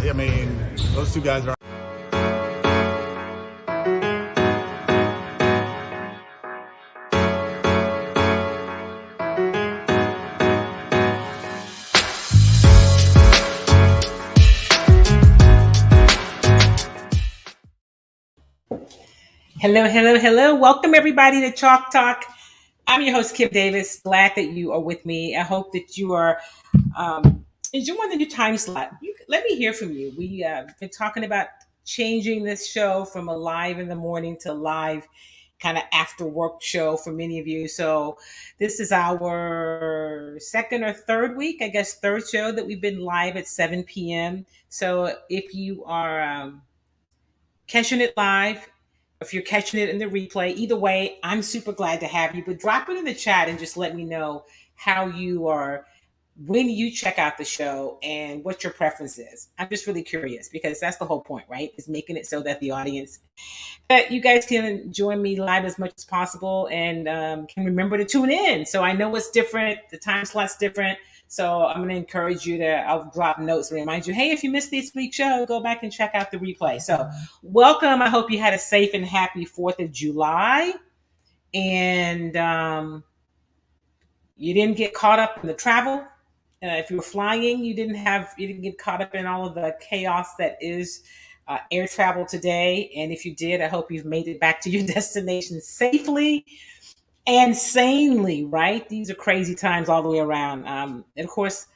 I mean, those two guys are. Hello, hello, hello. Welcome everybody to Chalk Talk. I'm your host, Kim Davis. Glad that you are with me. I hope that you are enjoying the new time slot. Let me hear from you. We've been talking about changing this show from a live in the morning to live kind of after work show for many of you. So this is our second or third week, I guess third show that we've been live at 7 p.m. So if you are catching it live, if you're catching it in the replay, either way, I'm super glad to have you. But drop it in the chat and just let me know how you are when you check out the show and what your preference is. I'm just really curious because that's the whole point, right? Is making it so that the audience, that you guys can join me live as much as possible and can remember to tune in. So I know it's different. The time slot's different. So I'm going to encourage you to, I'll drop notes and remind you, hey, if you missed this week's show, go back and check out the replay. So welcome. I hope you had a safe and happy 4th of July. And you didn't get caught up in the travel. If you were flying, you didn't get caught up in all of the chaos that is air travel today. And if you did, I hope you've made it back to your destination safely and sanely, right? These are crazy times all the way around. And of course,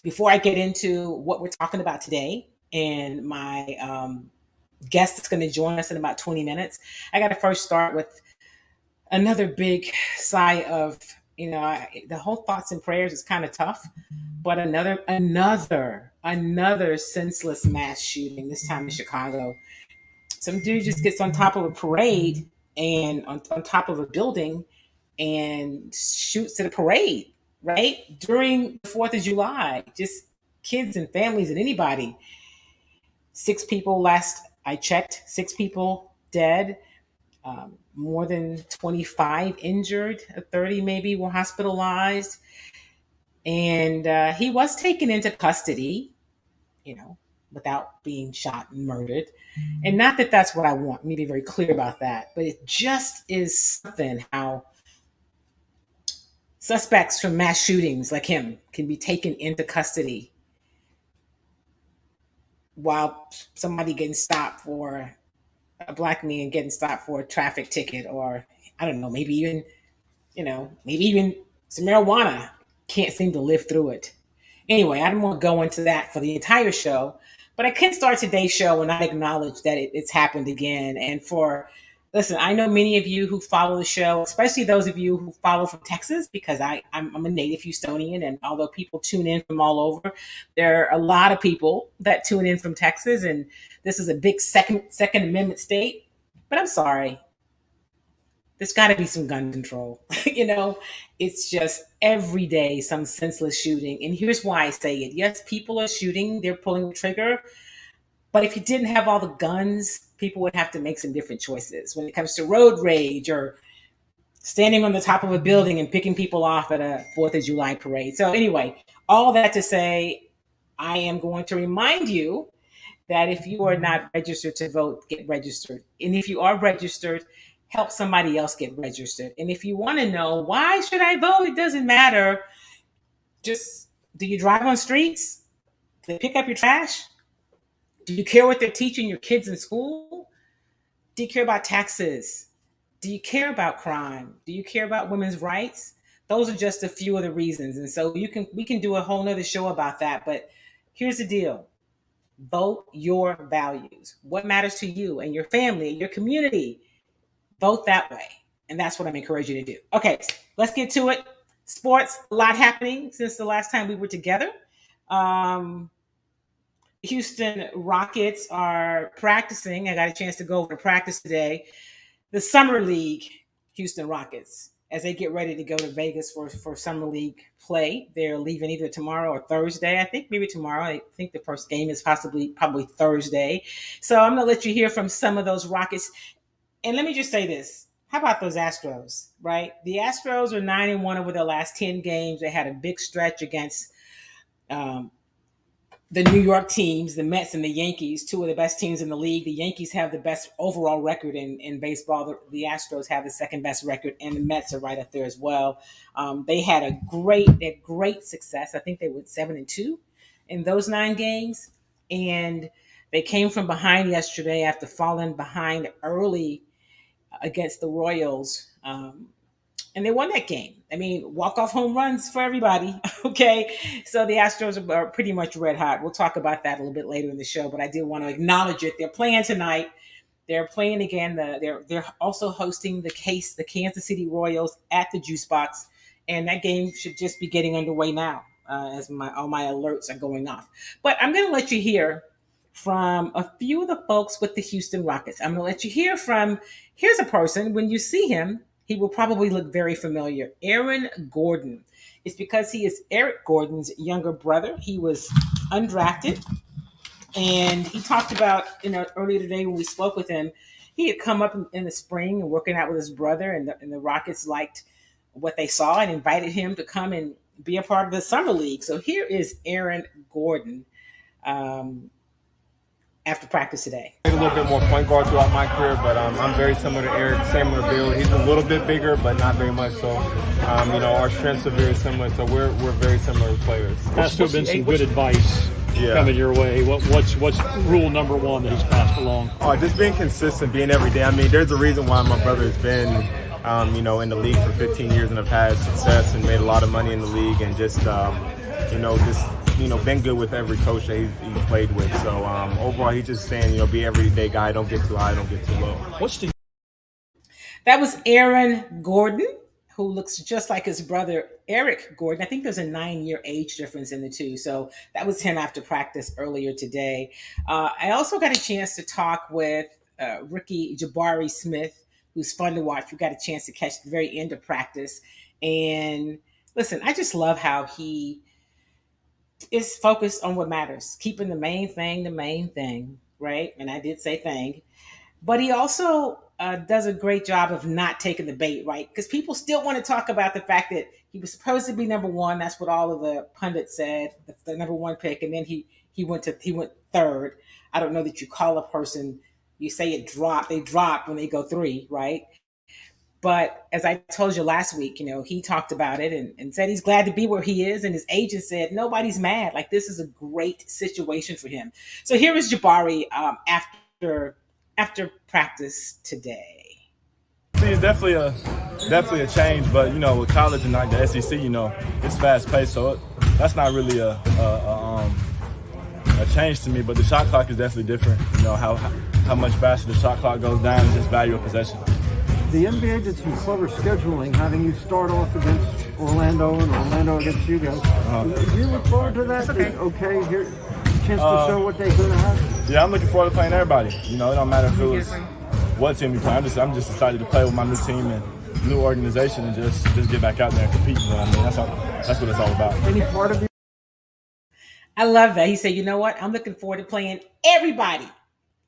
before I get into what we're talking about today and my guest that's going to join us in about 20 minutes, I got to first start with another big sigh of, the whole thoughts and prayers is kind of tough, but another senseless mass shooting, this time in Chicago. Some dude just gets on top of a parade and on top of a building and shoots at a parade, right? During the 4th of July, just kids and families and anybody. 6 people last I checked, 6 people dead, more than 25 injured, 30 maybe were hospitalized. And he was taken into custody, without being shot and murdered. And not that that's what I want. Let me be very clear about that. But it just is something how suspects from mass shootings like him can be taken into custody while somebody getting stopped for a black man getting stopped for a traffic ticket, or I don't know, maybe even some marijuana, can't seem to live through it. Anyway, I don't want to go into that for the entire show, but I can start today's show and I acknowledge that it's happened again. And listen, I know many of you who follow the show, especially those of you who follow from Texas, because I'm a native Houstonian, and although people tune in from all over, there are a lot of people that tune in from Texas, and this is a big Second Amendment state. But I'm sorry, there's got to be some gun control. It's just every day some senseless shooting. And here's why I say it. Yes, people are shooting, they're pulling the trigger. But if you didn't have all the guns, people would have to make some different choices when it comes to road rage or standing on the top of a building and picking people off at a 4th of July parade. So, anyway, all that to say, I am going to remind you that if you are not registered to vote, get registered. And if you are registered, help somebody else get registered. And if you want to know why should I vote, it doesn't matter. Just, do you drive on streets? Do they pick up your trash? Do you care what they're teaching your kids in school? Do you care about taxes? Do you care about crime? Do you care about women's rights? Those are just a few of the reasons. And so we can do a whole nother show about that. But here's the deal. Vote your values. What matters to you and your family, your community? Vote that way. And that's what I'm encouraging you to do. Okay, let's get to it. Sports, a lot happening since the last time we were together. Houston Rockets are practicing. I got a chance to go over to practice today. The Summer League Houston Rockets, as they get ready to go to Vegas for Summer League play. They're leaving either tomorrow or Thursday. I think maybe tomorrow. I think the first game is probably Thursday. So I'm going to let you hear from some of those Rockets. And let me just say this. How about those Astros, right? The Astros are 9-1 over their last 10 games. They had a big stretch against the New York teams, the Mets and the Yankees, two of the best teams in the league. The Yankees have the best overall record in baseball. The Astros have the second best record, and the Mets are right up there as well. They had great success. I think they went 7-2 in those 9 games, and they came from behind yesterday after falling behind early against the Royals. And they won that game. I mean, walk-off home runs for everybody. Okay, so the Astros are pretty much red hot. We'll talk about that a little bit later in the show, but I did want to acknowledge it. They're playing tonight. They're playing again. They're also hosting the Kansas City Royals at the Juice Box, and that game should just be getting underway now as all my alerts are going off. But I'm going to let you hear from a few of the folks with the Houston Rockets. I'm going to let you hear from. Here's a person. When you see him, he will probably look very familiar. Aaron Gordon. It's because he is Eric Gordon's younger brother. He was undrafted. And he talked about, earlier today when we spoke with him, he had come up in the spring and working out with his brother, and the Rockets liked what they saw and invited him to come and be a part of the summer league. So here is Aaron Gordon after practice today. I played a little bit more point guard throughout my career, but I'm very similar to Eric, similar build. He's a little bit bigger, but not very much. So, our strengths are very similar. So we're very similar players. Has to have been some good advice coming your way. What's rule number one that he's passed along? Just being consistent, being every day. I mean, there's a reason why my brother has been, in the league for 15 years and have had success and made a lot of money in the league, and just been good with every coach that he's played with. So overall, he's just saying, be an everyday guy. Don't get too high, don't get too low. That was Aaron Gordon, who looks just like his brother, Eric Gordon. I think there's a 9-year age difference in the two. So that was him after practice earlier today. I also got a chance to talk with rookie Jabari Smith, who's fun to watch. We got a chance to catch the very end of practice. And listen, I just love how he is focused on what matters, keeping the main thing, right? And I did say thing. But he also does a great job of not taking the bait, right? Because people still want to talk about the fact that he was supposed to be number one. That's what all of the pundits said, the number one pick. And then he went third. I don't know that you call a person, you say it dropped. They drop when they go 3, right? But as I told you last week, he talked about it and said he's glad to be where he is. And his agent said, nobody's mad. Like, this is a great situation for him. So here is Jabari after practice today. See, it's definitely a change, but with college and like the SEC, it's fast paced, so that's not really a change to me. But the shot clock is definitely different. How much faster the shot clock goes down is just value of possession. The NBA did some clever scheduling, having you start off against Orlando and Orlando against you guys. Do you look forward to that? Okay, here, chance to show what they could have. Yeah, I'm looking forward to playing everybody. It don't matter if it was what team we play. I'm just excited to play with my new team and new organization and just get back out there and compete. That's what it's all about. Any part of you? I love that. He said, you know what? I'm looking forward to playing everybody.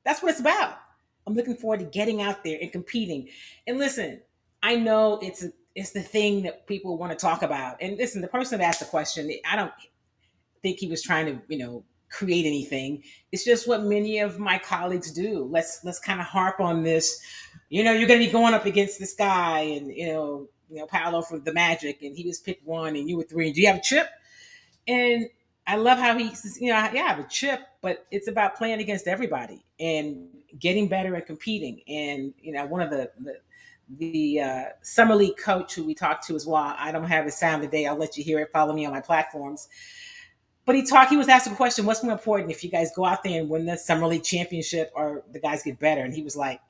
That's what it's about. I'm looking forward to getting out there and competing. And listen, I know it's the thing that people want to talk about. And listen, the person that asked the question, I don't think he was trying to, create anything. It's just what many of my colleagues do. Let's kind of harp on this. You're going to be going up against this guy and, Paolo for the Magic, and he was picked 1 and you were 3. And do you have a chip? And I love how he says, I have a chip, but it's about playing against everybody and getting better and competing. And, one of the summer league coach who we talked to as well, I don't have his sound today. I'll let you hear it. Follow me on my platforms. But he was asked a question, what's more important if you guys go out there and win the summer league championship or the guys get better? And he was like,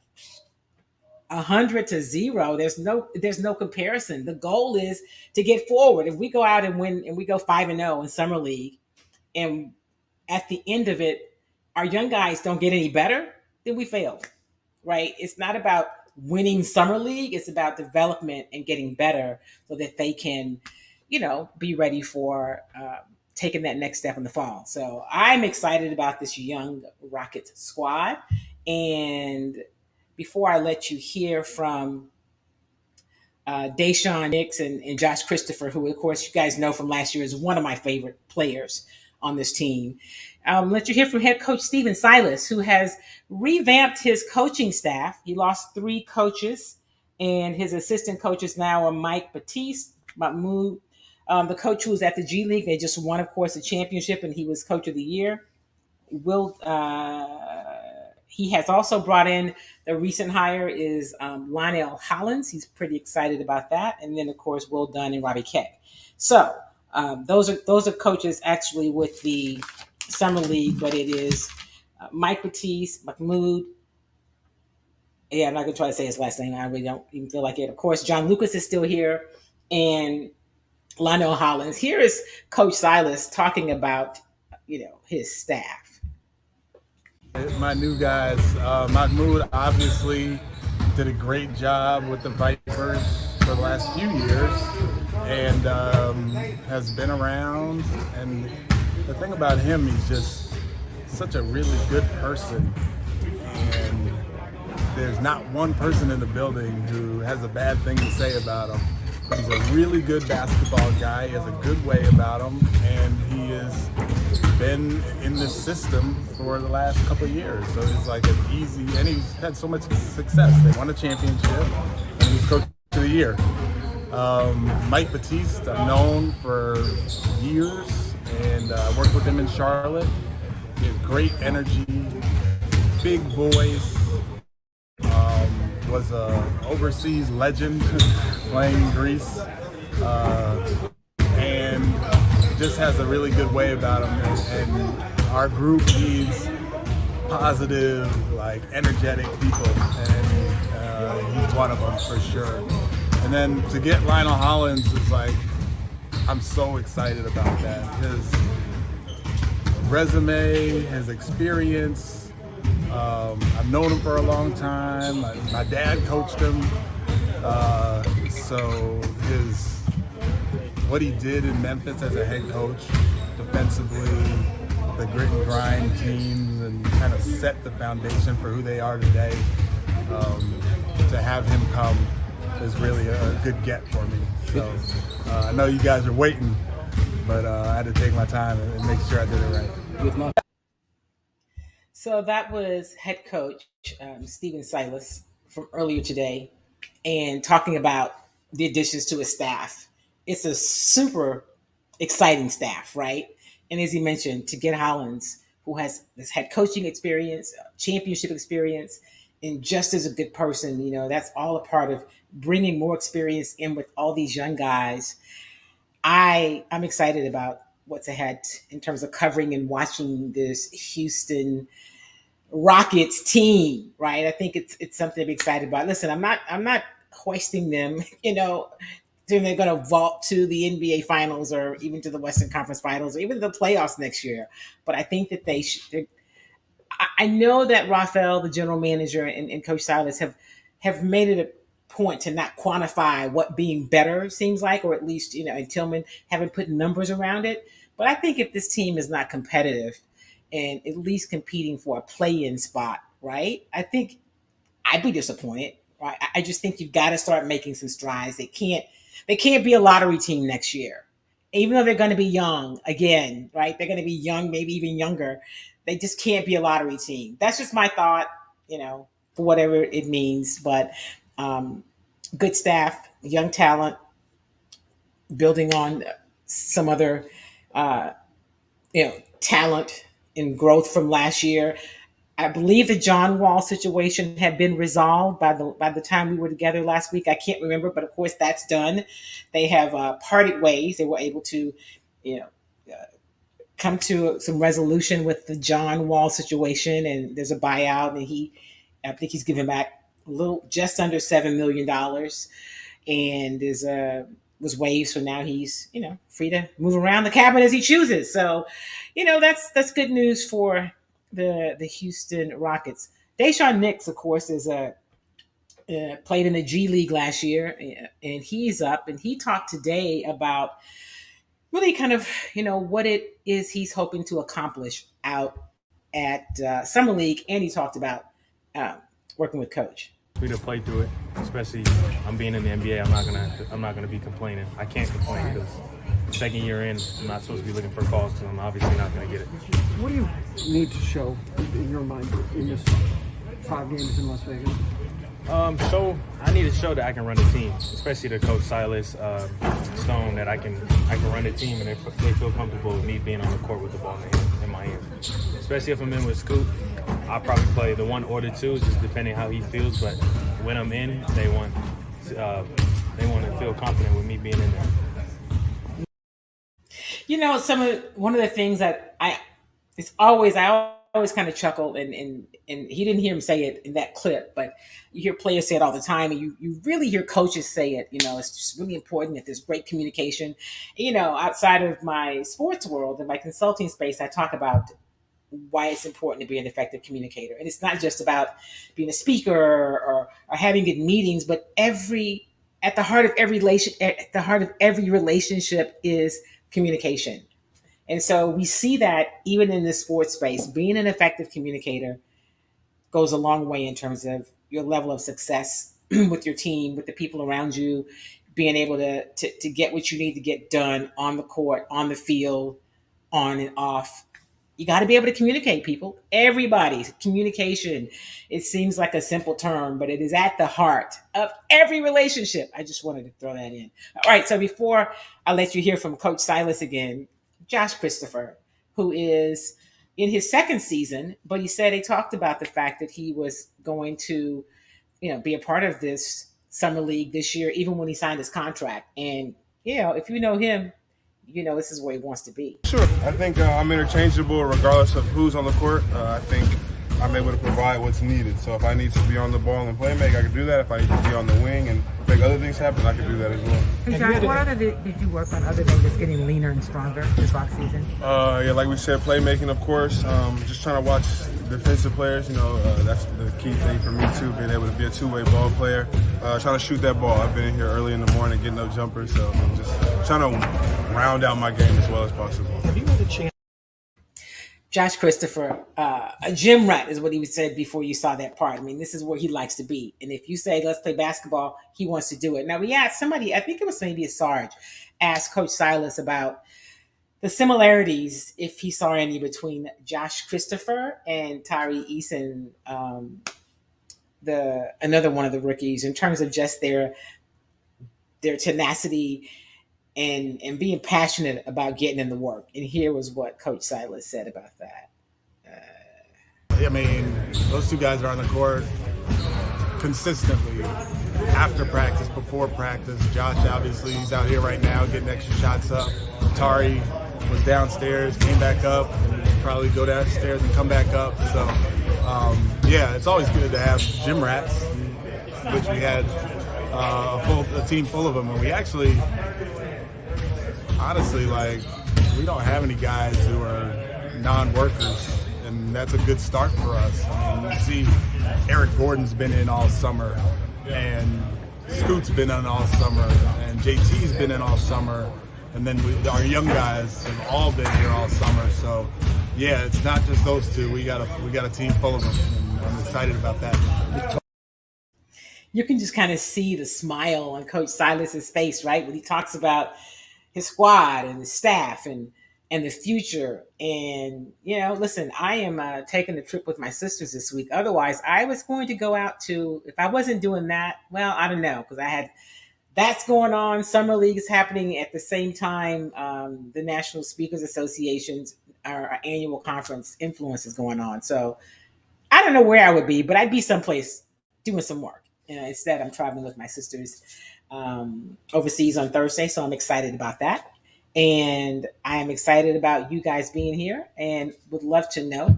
100-0. There's no comparison. The goal is to get forward. If we go out and win and we go 5-0 in summer league, and at the end of it, our young guys don't get any better, then we failed, right? It's not about winning summer league. It's about development and getting better so that they can, be ready for taking that next step in the fall. So I'm excited about this young Rockets squad. And before I let you hear from Deshaun Nix and Josh Christopher, who, of course, you guys know from last year is one of my favorite players on this team. Let you hear from head coach Stephen Silas, who has revamped his coaching staff. He lost 3 coaches, and his assistant coaches now are Mike Batiste, Mahmoud, the coach who was at the G League. They just won, of course, the championship, and he was coach of the year. He has also brought in the recent hire is Lionel Hollins. He's pretty excited about that. And then, of course, Will Dunn and Robbie Keck. So those are coaches actually with the Summer League, but it is Mike Batiste, Mahmoud. Yeah, I'm not going to try to say his last name. I really don't even feel like it. Of course, John Lucas is still here, and Lionel Hollins. Here is Coach Silas talking about, his staff. My new guys, Mahmoud obviously did a great job with the Vipers for the last few years and has been around. And the thing about him, he's just such a really good person. And there's not one person in the building who has a bad thing to say about him. He's a really good basketball guy. He has a good way about him, and he has been in this system for the last couple of years. So it's like an easy, and he's had so much success. They won a championship, and he's coach of the year. Mike Batiste, I've known for years, and worked with him in Charlotte. He has great energy, big voice. Was a overseas legend playing in Greece, and just has a really good way about him. And our group needs positive, energetic people, and he's one of them for sure. And then to get Lionel Hollins is I'm so excited about that. His resume, his experience. I've known him for a long time. My dad coached him, so what he did in Memphis as a head coach, defensively, the grit and grind teams, and kind of set the foundation for who they are today. To have him come is really a good get for me. So I know you guys are waiting, but I had to take my time and make sure I did it right. So that was head coach Stephen Silas from earlier today, and talking about the additions to his staff. It's a super exciting staff, right? And as he mentioned, to get Hollins, who has this head coaching experience, championship experience, and just as a good person, that's all a part of bringing more experience in with all these young guys. I'm excited about what's ahead in terms of covering and watching this Houston Rockets team, right? I think it's something to be excited about. Listen, I'm not hoisting them, they're going to vault to the NBA Finals or even to the Western Conference Finals or even the playoffs next year. But I think that they should. I know that Raphael, the general manager, and Coach Silas have made it a point to not quantify what being better seems like, or at least, and Tillman haven't put numbers around it. But I think if this team is not competitive and at least competing for a play-in spot, right? I think I'd be disappointed, right? I just think you've got to start making some strides. They can't be a lottery team next year, even though they're going to be young again, right? They're going to be young, maybe even younger. They just can't be a lottery team. That's just my thought, for whatever it means. But good staff, young talent, building on some other, talent and growth from last year. I believe the John Wall situation had been resolved by the time we were together last week. I can't remember, but of course that's done. They have parted ways. They were able to, come to some resolution with the John Wall situation, and there's a buyout, and I think he's given back just under $7 million, and was waived, so now he's free to move around the cabin as he chooses. So, that's good news for the Houston Rockets. Deshaun Nix, of course, is played in the G League last year, and he's up, and he talked today about really kind of what it is he's hoping to accomplish out at Summer League, and he talked about working with Coach. Free to play through it, especially I'm being in the NBA. I'm not gonna be complaining. I can't complain because second year in, I'm not supposed to be looking for calls, so I'm obviously not going to get it. What do you need to show in your mind in this 5 games in Las Vegas? So I need to show that I can run the team, especially to Coach Silas, Stone, that I can run the team, and they feel comfortable with me being on the court with the ball in my hands. Especially if I'm in with Scoot, I'll probably play the 1 or the 2, just depending how he feels. But when I'm in, they want to feel confident with me being in there. You know, one of the things that I always kind of chuckle, and he didn't hear him say it in that clip, but you hear players say it all the time, and you really hear coaches say it. You know, it's just really important that there's great communication. You know, outside of my sports world and my consulting space, I talk about why it's important to be an effective communicator, and it's not just about being a speaker or having good meetings, but at the heart of every relationship is communication. And so we see that even in the sports space, being an effective communicator goes a long way in terms of your level of success with your team, with the people around you, being able to get what you need to get done on the court, on the field, on and off. You got to be able to communicate, people. Everybody's communication. It seems like a simple term, but it is at the heart of every relationship. I just wanted to throw that in. All right, so before I let you hear from Coach Silas again, Josh Christopher, who is in his second season, but he said he talked about the fact that he was going to, be a part of this summer league this year, even when he signed his contract. And, if you know him, this is where he wants to be. Sure. I think I'm interchangeable regardless of who's on the court. I think I'm able to provide what's needed. So if I need to be on the ball and play make, I can do that. If I need to be on the wing and make other things happen, I can do that as well. Hey, Josh, what other did you work on other than just getting leaner and stronger this offseason? Like we said, playmaking, of course. Just trying to watch defensive players. That's the key thing for me, too, being able to be a two-way ball player. Trying to shoot that ball. I've been in here early in the morning getting no jumpers, so I'm just trying to round out my game as well as possible. Have you had a chance? Josh Christopher, a gym rat is what he said before you saw that part. I mean, this is where he likes to be. And if you say, let's play basketball, he wants to do it. Now, we asked somebody, I think it was maybe a Sarge, asked Coach Silas about the similarities, if he saw any, between Josh Christopher and Tyree Eason, another one of the rookies, in terms of just their tenacity and being passionate about getting in the work. And here was what Coach Silas said about that. Those two guys are on the court consistently after practice, before practice. Josh, obviously, he's out here right now getting extra shots up. Tari was downstairs, came back up, and probably go downstairs and come back up. So, it's always good to have gym rats, which we had a team full of them. And we actually, honestly, we don't have any guys who are non-workers, and that's a good start for us. You see Eric Gordon's been in all summer, and Scoot's been in all summer, and JT's been in all summer, and then our young guys have all been here all summer. So, it's not just those two. We got a team full of them, and I'm excited about that. You can just kind of see the smile on Coach Silas's face, right, when he talks about his squad and his staff and the future. And, listen, I am taking a trip with my sisters this week. Otherwise, I was going to go out if I wasn't doing that, well, I don't know, because that's going on. Summer League is happening at the same time. The National Speakers Association's our annual conference Influence is going on. So I don't know where I would be, but I'd be someplace doing some work. Instead, I'm traveling with my sisters overseas on Thursday, so I'm excited about that. And I am excited about you guys being here, and would love to know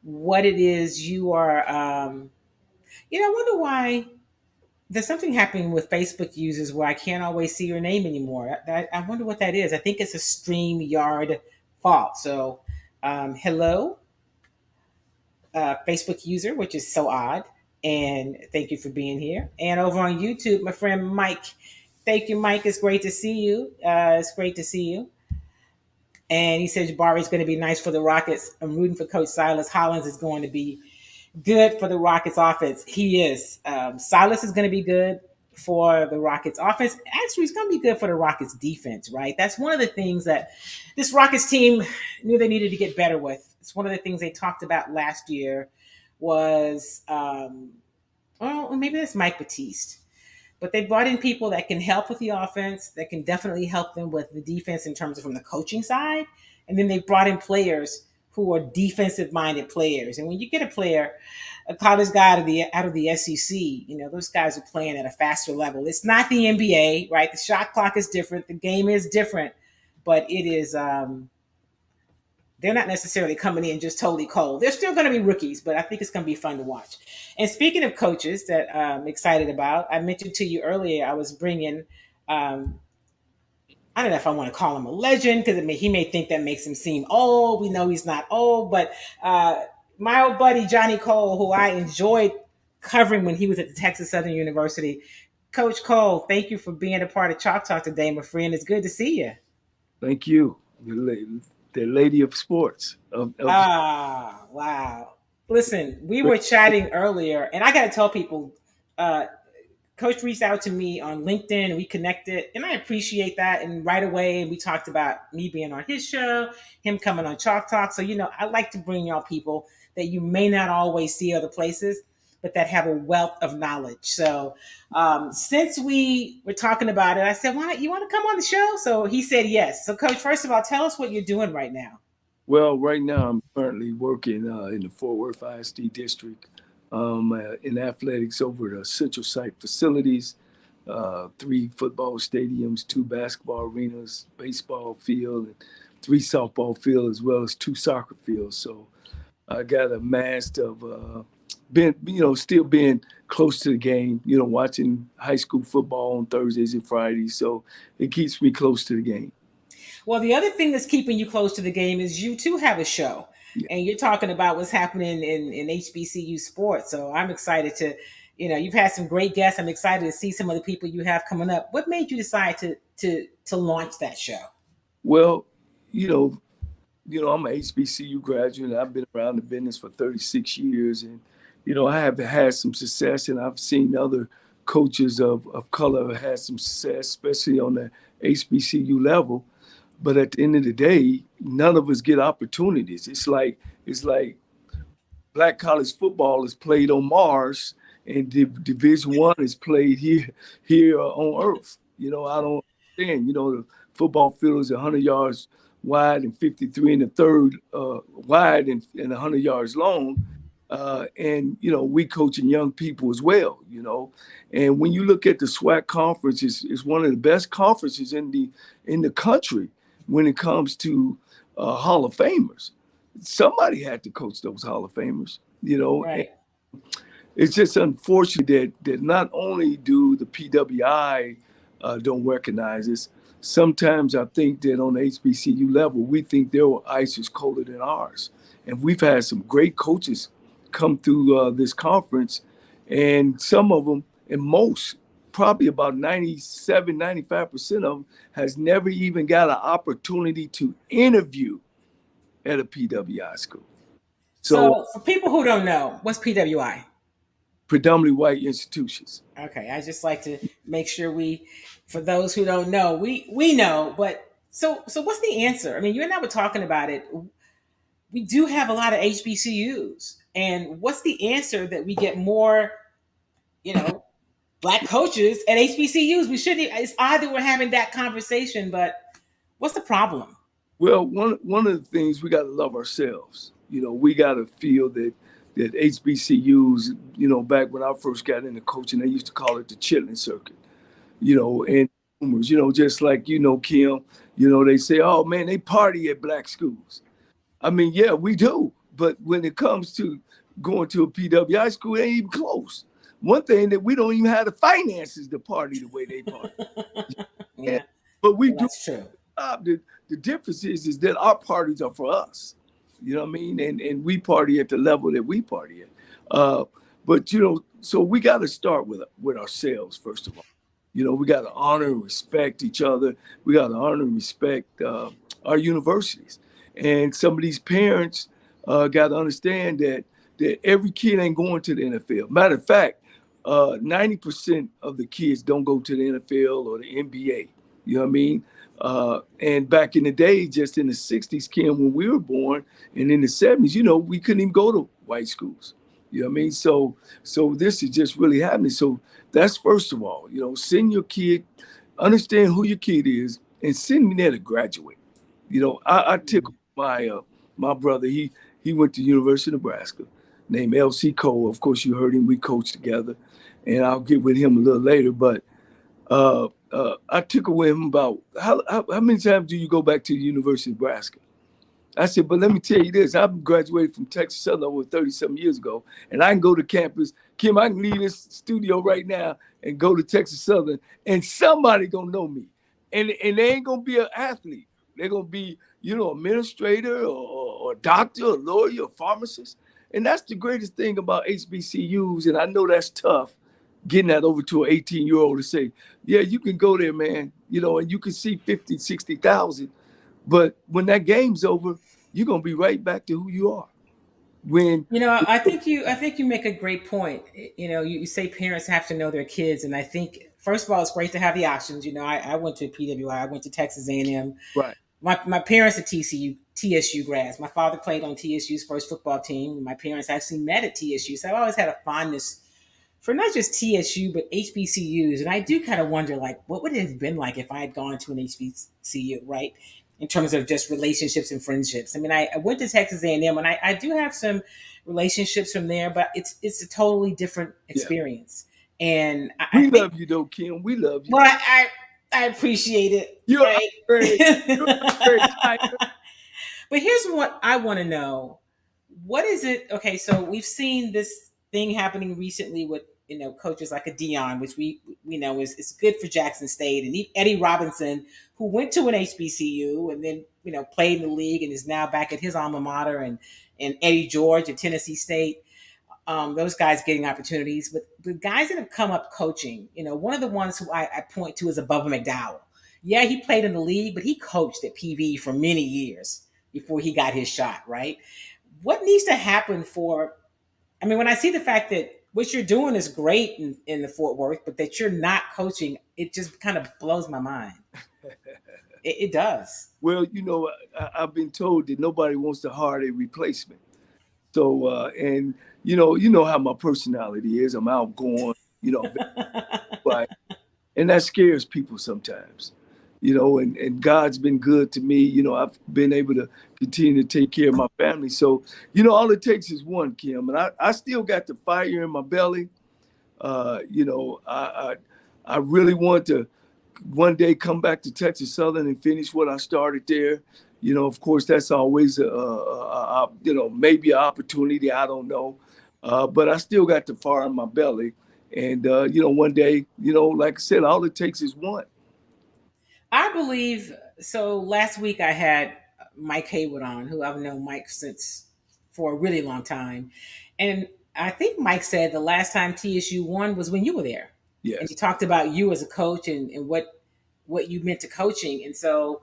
what it is you are. I wonder why there's something happening with Facebook users where I can't always see your name anymore. I wonder what that is. I think it's a StreamYard fault. So, hello, Facebook user, which is so odd. And thank you for being here. And over on YouTube, my friend Mike. Thank you, Mike. It's great to see you. It's great to see you. And he says Jabari is going to be nice for the Rockets. I'm rooting for Coach Silas. Hollins is going to be good for the Rockets offense. He is. Silas is going to be good. for the Rockets offense. Actually, it's going to be good for the Rockets defense, right? That's one of the things that this Rockets team knew they needed to get better with. It's one of the things they talked about last year was, well, maybe that's Mike Batiste. But they brought in people that can help with the offense, that can definitely help them with the defense in terms of from the coaching side. And then they brought in players who are defensive-minded players. And when you get a player, a college guy out of the SEC, those guys are playing at a faster level. It's not the NBA, right? The shot clock is different. The game is different. But it is they're not necessarily coming in just totally cold. They're still going to be rookies, but I think it's going to be fun to watch. And speaking of coaches that I'm excited about, I mentioned to you earlier I was bringing, I don't know if I want to call him a legend because he may think that makes him seem old. We know he's not old, but my old buddy Johnny Cole, who I enjoyed covering when he was at the Texas Southern University. Coach Cole, thank you for being a part of Chalk Talk today, my friend. It's good to see you. Thank you. The lady of sports. Wow. Listen, we were chatting earlier, and I got to tell people, Coach reached out to me on LinkedIn, and we connected, and I appreciate that. And right away, we talked about me being on his show, him coming on Chalk Talk. So, I like to bring y'all people that you may not always see other places, but that have a wealth of knowledge. So since we were talking about it, I said, you want to come on the show? So he said yes. So Coach, first of all, tell us what you're doing right now. Well, right now I'm currently working in the Fort Worth ISD district in athletics over the Central Site facilities, 3 football stadiums, 2 basketball arenas, baseball field, and 3 softball fields, as well as 2 soccer fields. So I got a mass of still being close to the game, watching high school football on Thursdays and Fridays. So it keeps me close to the game. Well, the other thing that's keeping you close to the game is you too have a show, and you're talking about what's happening in HBCU sports. So I'm excited to, you've had some great guests. I'm excited to see some of the people you have coming up. What made you decide to launch that show? Well, I'm an HBCU graduate, and I've been around the business for 36 years, and I have had some success, and I've seen other coaches of color have had some success, especially on the HBCU level. But at the end of the day, none of us get opportunities. It's like black college football is played on Mars, and Division I is played here on Earth. I don't understand. The football field is 100 yards wide and 53 in the third wide and 100 yards long. And we coaching young people as well, and when you look at the SWAC conference, it's one of the best conferences in the country when it comes to Hall of Famers. Somebody had to coach those Hall of Famers, Right. And it's just unfortunate that not only do the PWI don't recognize this, sometimes I think that on the HBCU level, we think their ice is colder than ours. And we've had some great coaches come through this conference, and some of them, and most, probably about 97, 95% of them, has never even got an opportunity to interview at a PWI school. So for people who don't know, what's PWI? Predominantly white institutions. Okay, I just like to make sure for those who don't know, we know, but so what's the answer? I mean, you and I were talking about it. We do have a lot of HBCUs. And what's the answer that we get more, black coaches at HBCUs? We shouldn't. It's odd that we're having that conversation, but what's the problem? Well, one of the things, we got to love ourselves. We got to feel that HBCUs, back when I first got into coaching, they used to call it the chitlin circuit, and rumors, just like, Kim, they say, oh man, they party at black schools. I mean, yeah, we do. But when it comes to going to a PWI school, it ain't even close. One thing that we don't even have the finances to party the way they party. Yeah, but we do. That's true. The difference is that our parties are for us. You know what I mean? And we party at the level that we party at. But so we got to start with ourselves first of all. We got to honor and respect each other. We got to honor and respect our universities. And some of these parents got to understand that every kid ain't going to the NFL. Matter of fact, 90% of the kids don't go to the NFL or the NBA. You know what I mean? And back in the day, just in the 60s, Kim, when we were born, and in the 70s, we couldn't even go to white schools. You know what I mean? So this is just really happening. So that's first of all, send your kid, understand who your kid is, and send me there to graduate. I took my brother. He went to University of Nebraska, named L.C. Cole. Of course, you heard him. We coached together, and I'll get with him a little later. But I took away him about how many times do you go back to the University of Nebraska? I said, but let me tell you this. I graduated from Texas Southern over 30-something years ago, and I can go to campus. Kim, I can leave this studio right now and go to Texas Southern, and somebody going to know me. And they ain't going to be an athlete. They're going to be, administrator or a doctor, a lawyer, a pharmacist. And that's the greatest thing about HBCUs, and I know that's tough, getting that over to an 18-year-old to say, yeah, you can go there, man, and you can see 50, 60,000. But when that game's over, you're going to be right back to who you are. I think you make a great point. You say parents have to know their kids, and I think first of all, it's great to have the options. I went to PWI, I went to Texas A&M. Right. My parents are TSU grads. My father played on TSU's first football team. My parents actually met at TSU, so I've always had a fondness for not just TSU but HBCUs. And I do kind of wonder, what would it have been like if I had gone to an HBCU, right? In terms of just relationships and friendships. I mean, I went to Texas A&M, and I do have some relationships from there, but it's a totally different experience. Yeah. And we love you though, Kim. We love you. Well, I appreciate it. You're right? Very But here's what I want to know. What is it? Okay, so we've seen this thing happening recently with coaches like a Dion, which we know is good for Jackson State, and Eddie Robinson, who went to an HBCU and then played in the league and is now back at his alma mater, and Eddie George at Tennessee State. Those guys getting opportunities, but the guys that have come up coaching, one of the ones who I point to is a Bubba McDowell. Yeah, he played in the league, but he coached at PV for many years before he got his shot, right? What needs to happen when I see the fact that what you're doing is great in the Fort Worth, but that you're not coaching, it just kind of blows my mind. It does. Well, I've been told that nobody wants to hire a replacement. So, and how my personality is. I'm outgoing, but, and that scares people sometimes, and God's been good to me. I've been able to continue to take care of my family. So, all it takes is one, Kim, and I still got the fire in my belly. I really want to one day come back to Texas Southern and finish what I started there. Of course, that's always maybe an opportunity. I don't know. But I still got the fire in my belly. And, one day, like I said, all it takes is one. I believe so. Last week I had Mike Haywood on, who I've known Mike for a really long time. And I think Mike said the last time TSU won was when you were there. Yes. And he talked about you as a coach and what you meant to coaching. And so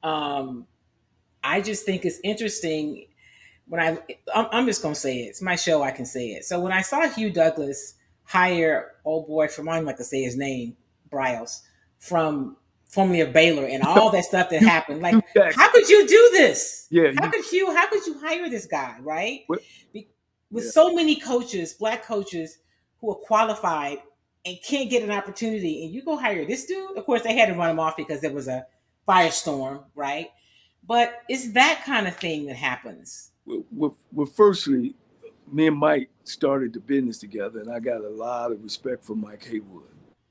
I just think it's interesting when I'm just going to say it. It's my show. I can say it. So when I saw Hugh Douglas hire old boy from, I don't like to say his name, Bryles, from formerly of Baylor, and all that stuff that happened. Like, how could you do this? Yeah. How could you hire this guy, right? With so many coaches, black coaches who are qualified and can't get an opportunity, and you go hire this dude? Of course, they had to run him off because there was a firestorm, right? But it's that kind of thing that happens. Well, firstly, me and Mike started the business together, and I got a lot of respect for Mike Haywood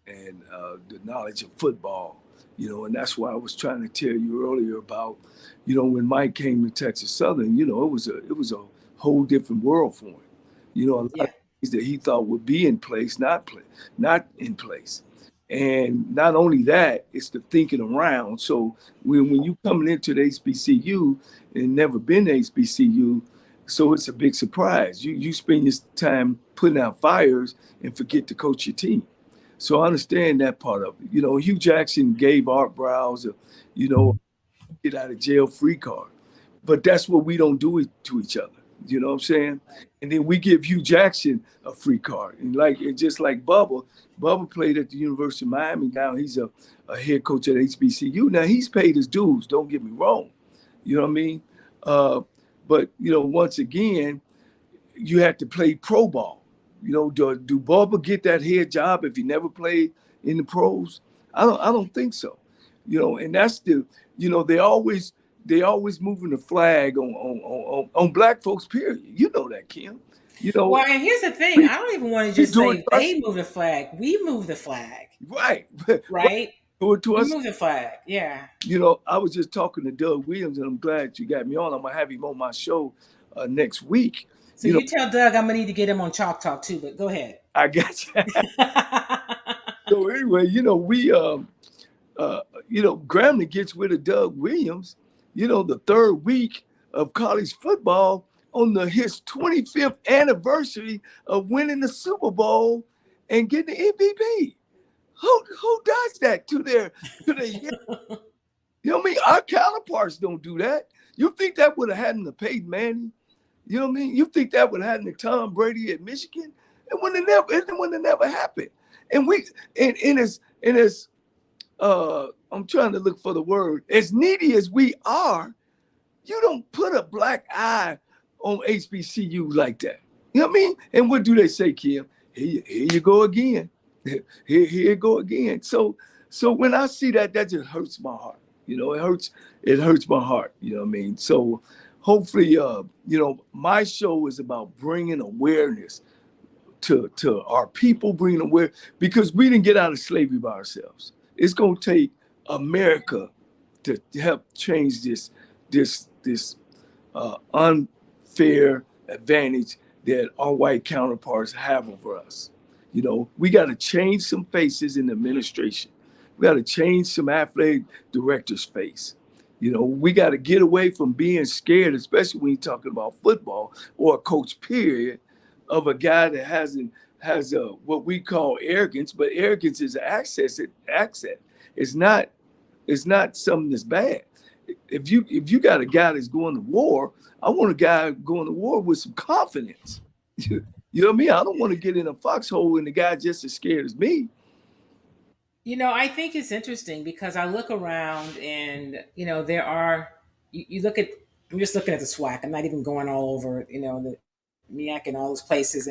and the knowledge of football, and that's why I was trying to tell you earlier about, when Mike came to Texas Southern, it was a whole different world for him. A lot of things that he thought would be in place, not in place. And not only that, it's the thinking around. So when you coming into the HBCU and never been to HBCU, so it's a big surprise. You spend your time putting out fires and forget to coach your team. So I understand that part of it. Hugh Jackson gave Art Browse get out of jail free card. But that's what we don't do to each other. You know what I'm saying? And then we give Hugh Jackson a free card. And just like Bubba played at the University of Miami. Now he's a head coach at HBCU. Now he's paid his dues. Don't get me wrong. You know what I mean? But once again, you have to play pro ball. Do Bubba get that head job if he never played in the pros? I don't think so. And that's they always moving the flag on black folks, period. You know that, Kim. Well, and here's the thing. I don't even want to just say they move the flag. We move the flag. Right. Right? To we us, move the flag. Yeah. I was just talking to Doug Williams, and I'm glad you got me on. I'm going to have him on my show next week. So you tell Doug I'm going to need to get him on Chalk Talk too, but go ahead. I got you. So anyway, Grambling gets rid of Doug Williams, the third week of college football on his 25th anniversary of winning the Super Bowl and getting the MVP. Who does that to their You know what I mean? Our counterparts don't do that. You think that would have happened to Peyton Manning? You know what I mean? You think that would have happened to Tom Brady at Michigan? It would have never happened. And as I'm trying to look for the word, as needy as we are, you don't put a black eye on HBCU like that. You know what I mean? And what do they say, Kim? Here you go again. Here you go again. So when I see that just hurts my heart. It hurts my heart. You know what I mean? So hopefully, my show is about bringing awareness to our people, bringing awareness, because we didn't get out of slavery by ourselves. It's going to take America to help change this unfair advantage that our white counterparts have over us. We got to change some faces in the administration. We got to change some athletic directors' face. We got to get away from being scared, especially when you're talking about football or a coach, period, of a guy that has what we call arrogance, but arrogance is an accent. It's not something that's bad. If you got a guy that's going to war, I want a guy going to war with some confidence. You know what I mean? I don't want to get in a foxhole and the guy just as scared as me. I think it's interesting because I look around and, there are, you look at, I'm just looking at the SWAC. I'm not even going all over, the MEAC and all those places.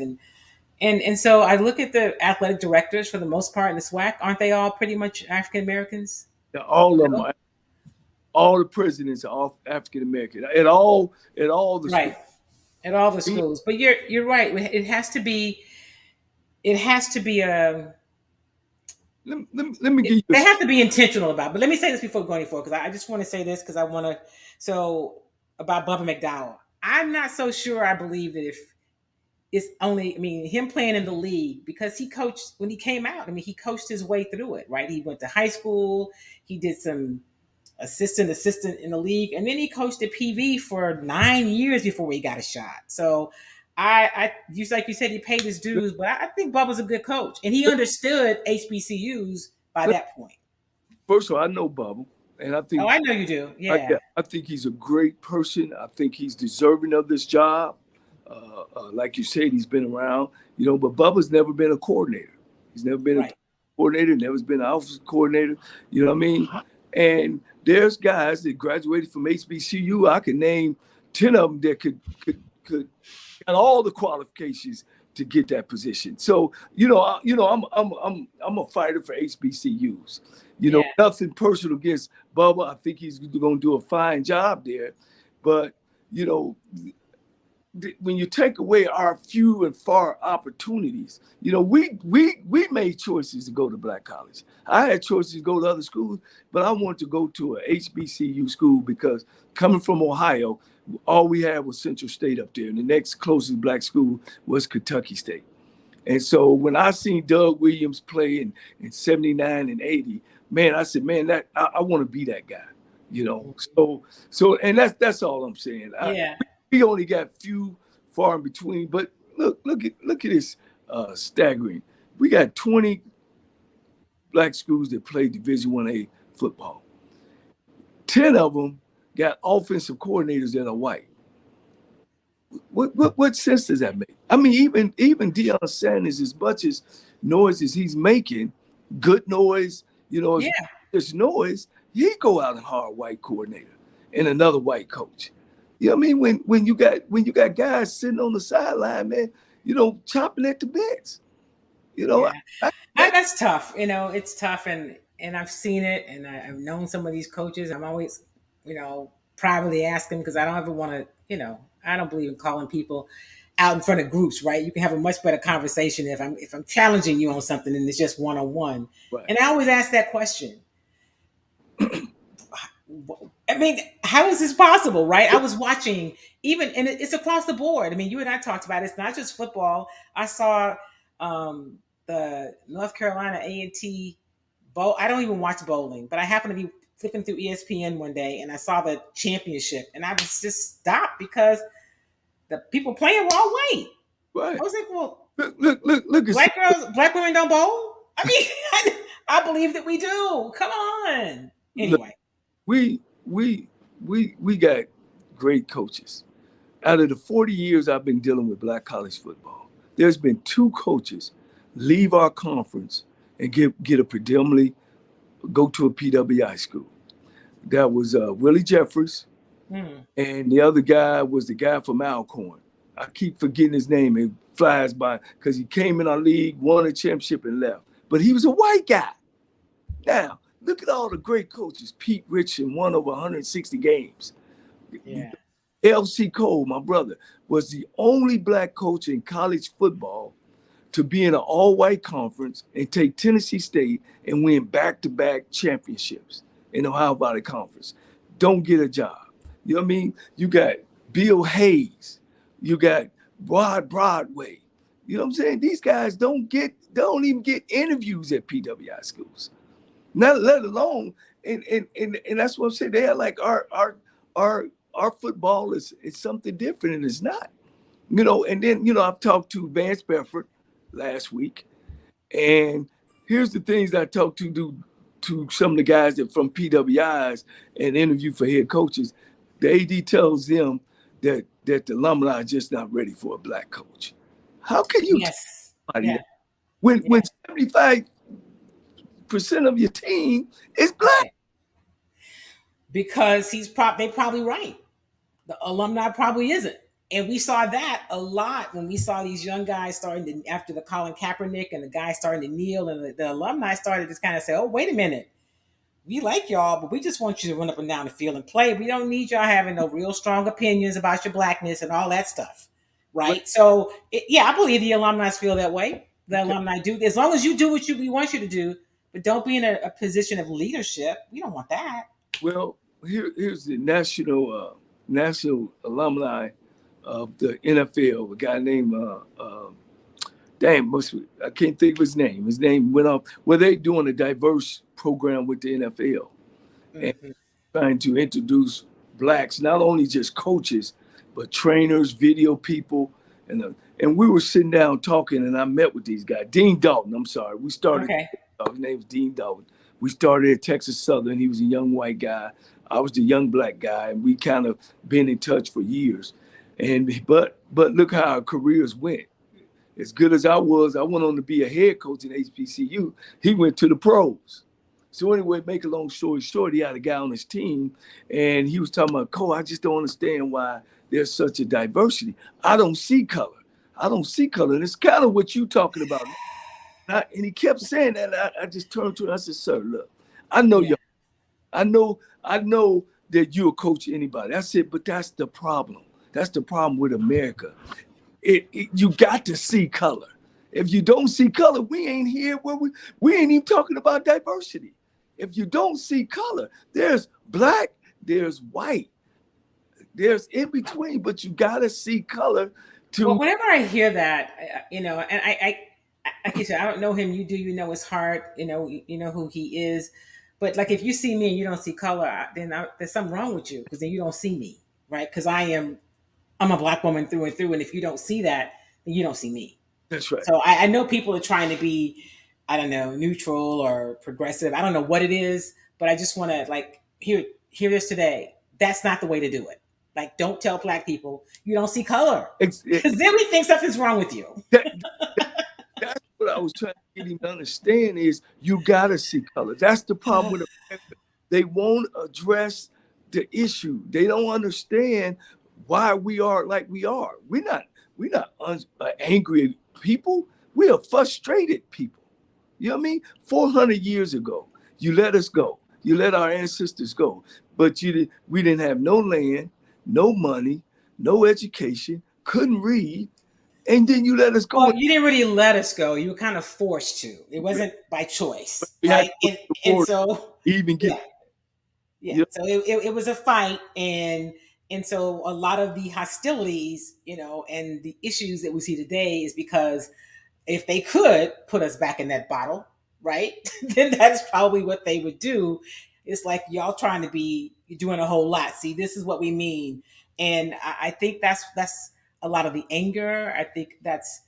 And so I look at the athletic directors for the most part in the SWAC. Aren't they all pretty much African-Americans? Yeah, all of them. All the presidents are all African-American at all the right. schools. At all the schools. But you're right. It has to be Let me give you. They have to be intentional about it. But let me say this before going forward, because I just want to say this because I want to. So about Bubba McDowell, I'm not so sure. I believe that if it's only, him playing in the league, because he coached when he came out. He coached his way through it, right? He went to high school. He did some assistant in the league, and then he coached at PV for 9 years before he got a shot. So I just like you said, he paid his dues, but I think Bubba's a good coach, and he understood HBCUs by that point. First of all, I know Bubba, and I think. Oh, I know you do. Yeah. I think he's a great person. I think he's deserving of this job. Like you said, he's been around, but Bubba's never been a coordinator. He's never been a coordinator, never been an offensive coordinator. You know what I mean? And there's guys that graduated from HBCU. I can name 10 of them that could got all the qualifications to get that position. So, I'm a fighter for HBCUs. Nothing personal against Bubba. I think he's going to do a fine job there. But, when you take away our few and far opportunities, we made choices to go to black college. I had choices to go to other schools, but I wanted to go to a HBCU school because coming from Ohio, all we had was Central State up there, and the next closest black school was Kentucky State. And so when I seen Doug Williams play in 79 and 80, man, I said, man, that I want to be that guy, So and that's all I'm saying. We only got few far in between, but look at this staggering. We got 20 black schools that play Division I-A football. 10 of them got offensive coordinators that are white. What sense does that make? I mean, even Deion Sanders, as much as noise as he's making, good noise, Yeah. there's noise, he go out and hire a white coordinator and another white coach. You know what I mean? When you got guys sitting on the sideline, man, chopping at the bits. Yeah. That's tough. It's tough, and I've seen it, and I've known some of these coaches. I'm always, privately asking because I don't ever want to, I don't believe in calling people out in front of groups, right? You can have a much better conversation if I'm challenging you on something and it's just one-on-one. Right. And I always ask that question. I mean, how is this possible, right? I was watching and it's across the board. I mean, you and I talked about it. It's not just football. I saw the North Carolina A&T bowl. I don't even watch bowling, but I happened to be flipping through ESPN one day and I saw the championship and I was just stopped because the people playing were all white. Right. I was like, well, look. Black women don't bowl? I mean, I believe that we do. Come on. Anyway. Look, we got great coaches. Out of the 40 years I've been dealing with black college football, there's been 2 coaches leave our conference and get a predominantly go to a PWI school. That was Willie Jeffers, and the other guy was the guy from Alcorn. I keep forgetting his name. It flies by because he came in our league, won a championship, and left. But he was a white guy. Now, look at all the great coaches. Pete Richardson won over 160 games. Yeah. L.C. Cole, my brother, was the only black coach in college football to be in an all-white conference and take Tennessee State and win back-to-back championships in the Ohio Valley Conference. Don't get a job. You know what I mean? You got Bill Hayes. You got Rod Broadway. You know what I'm saying? These guys don't even get interviews at PWI schools. Not let alone, and that's what I'm saying. They are like our football is something different, and it's not. And then I've talked to Vance Bedford last week, and here's the things I talked to some of the guys that from PWIs and interview for head coaches. The AD tells them that the alumni are just not ready for a black coach. How can you tell somebody that when 75% of your team is black? Because they probably right. The alumni probably isn't. And we saw that a lot when we saw these young guys starting to, after the Colin Kaepernick and the guys starting to kneel, and the alumni started to kind of say, oh, wait a minute. We like y'all, but we just want you to run up and down the field and play. We don't need y'all having no real strong opinions about your blackness and all that stuff. Right? So, I believe the alumni feel that way. The alumni do. As long as you do what we want you to do, but don't be in a position of leadership. We don't want that. Well, here's the national alumni of the NFL, a guy named I can't think of his name. His name went off. Well, they're doing a diverse program with the NFL and trying to introduce blacks, not only just coaches, but trainers, video people, and we were sitting down talking, and I met with these guys. Dean Dalton, I'm sorry. We started. Okay. His name was Dean Dalton. We started at Texas Southern. He was a young white guy. I was the young black guy, and we kind of been in touch for years. But look how our careers went. As good as I went on to be a head coach in HBCU. He went to the pros. So anyway, make a long story short, he had a guy on his team, and he was talking about, Cole, I just don't understand why there's such a diversity. I don't see color. And it's kind of what you talking about. And he kept saying that. I just turned to him. I said, sir, look, I know you. I know that you'll coach anybody. I said, but that's the problem. That's the problem with America. You got to see color. If you don't see color, we ain't here where we ain't even talking about diversity. If you don't see color, there's black, there's white, there's in between, but you got to see color. Well, whenever I hear that, and I like you said, I don't know him. You do, his heart. You know who he is. But like, if you see me and you don't see color, then there's something wrong with you, because then you don't see me, right? Because I'm a black woman through and through, and if you don't see that, then you don't see me. That's right. So I know people are trying to be, I don't know, neutral or progressive. I don't know what it is, but I just want to hear this today. That's not the way to do it. Like, don't tell black people you don't see color, Ex- because then we think something's wrong with you. That's what I was trying to get him to understand is you gotta see color. That's the problem with America. They won't address the issue. They don't understand why we are like we are. We're not angry people. We are frustrated people. You know what I mean? 400 years ago, you let us go. You let our ancestors go. But we didn't have no land, no money, no education, couldn't read. And then you let us go. Well, you didn't really let us go. You were kind of forced to. It wasn't by choice. Right? And so even get yeah. So it was a fight, and so a lot of the hostilities, and the issues that we see today is because if they could put us back in that bottle, right, then that's probably what they would do. It's like, y'all trying to be doing a whole lot. See, this is what we mean. And I think that's a lot of the anger. I think that's,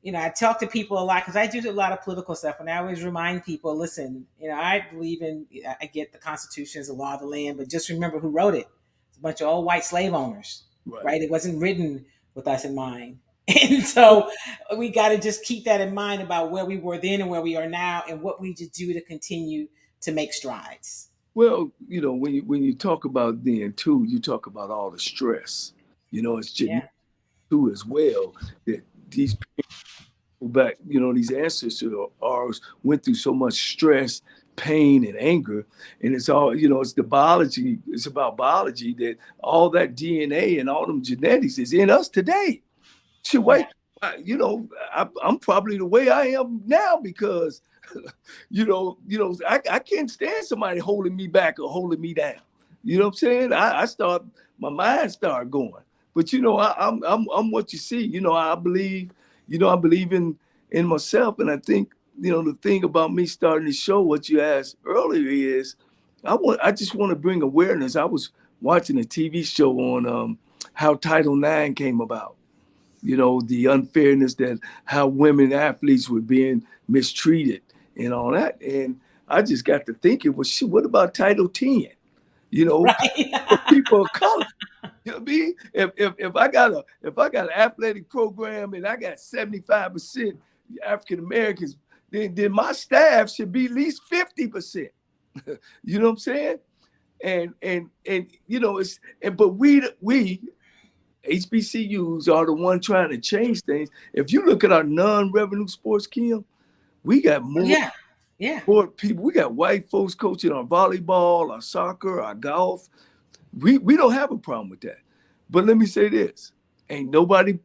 I talk to people a lot because I do a lot of political stuff, and I always remind people, listen, I believe I get the Constitution is the law of the land, but just remember who wrote it. It's a bunch of old white slave owners, right? It wasn't written with us in mind. And so we got to just keep that in mind about where we were then and where we are now, and what we need to do to continue to make strides. Well, when you talk about then too, you talk about all the stress. It's genetic too as well. That these people back, these ancestors of ours went through so much stress, pain, and anger, and it's all, it's the biology. It's about biology that all that DNA and all them genetics is in us today. I'm probably the way I am now because, I can't stand somebody holding me back or holding me down. You know what I'm saying? My mind started going. But I'm what you see. I believe in myself, and I think the thing about me starting to show what you asked earlier is I just want to bring awareness. I was watching a TV show on how Title IX came about. The unfairness that how women athletes were being mistreated and all that. And I just got to thinking, well, shit, what about Title 10? For people of color. You know what I mean? If I got an athletic program and I got 75% African Americans, then my staff should be at least 50%. You know what I'm saying? But we HBCUs are the one trying to change things. If you look at our non-revenue sports, Kim, we got more people. We got white folks coaching our volleyball, our soccer, our golf. We don't have a problem with that. But let me say this. Ain't nobody